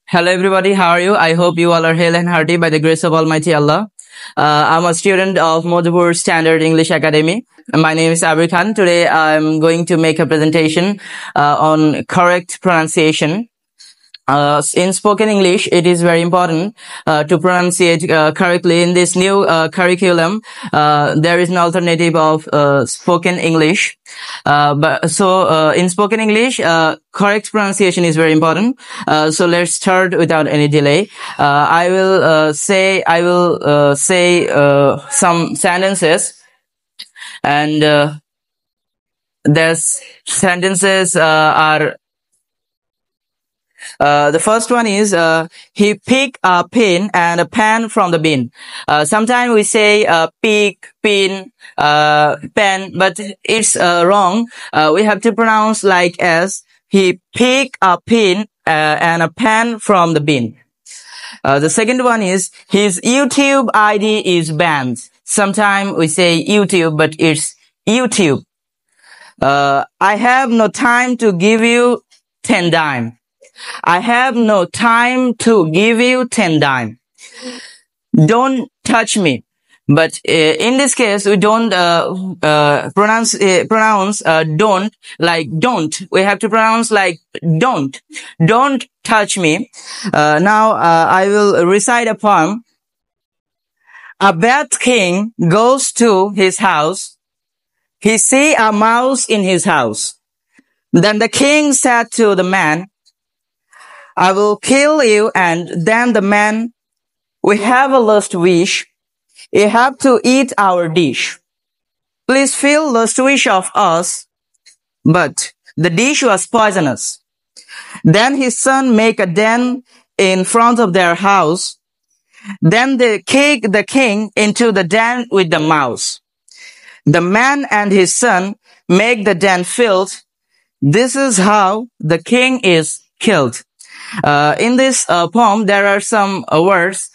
Hello everybody, how are you? I hope you all are hale and hearty by the grace of Almighty Allah. I'm a student of Madhupur Standard English Academy. My name is Abir Khan. Today I'm going to make a presentation on correct pronunciation. In spoken English, it is very important to pronunciate correctly. In this new curriculum, there is an alternative of spoken English. In spoken English, correct pronunciation is very important. So let's start without any delay. I will say some sentences, and these sentences are. The first one is, he picked a pin and a pen from the bin. Sometimes we say, pick, pin, pen, but it's wrong. We have to pronounce like as, he picked a pin and a pen from the bin. The second one is, his YouTube ID is banned. Sometimes we say YouTube, but it's YouTube. I have no time to give you 10 dime. I have no time to give you 10 dime. Don't touch me. But in this case, we don't pronounce don't like don't. We have to pronounce like don't. Don't touch me. Now I will recite a poem. A bad king goes to his house. He see a mouse in his house. Then the king said to the man, I will kill you. And then the man, we have a last wish. You have to eat our dish. Please fill last wish of us. But the dish was poisonous. Then his son make a den in front of their house. Then they kick the king into the den with the mouse. The man and his son make the den filled. This is how the king is killed. In this poem, there are some words.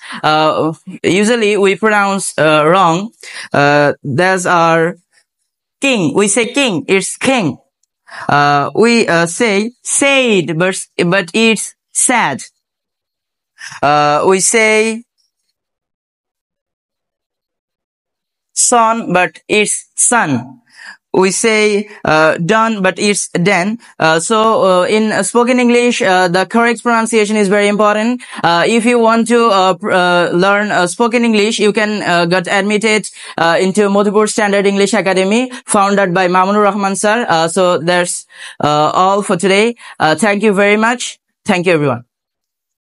Usually we pronounce wrong. There's our king. We say king. It's king. We say said, but it's sad. We say son, but it's son. We say done, but it's done. In spoken English, the correct pronunciation is very important. If you want to learn spoken English, you can get admitted into Madhupur Standard English Academy, founded by Mamunur Rahman sir. So that's all for today. Thank you very much. Thank you, everyone.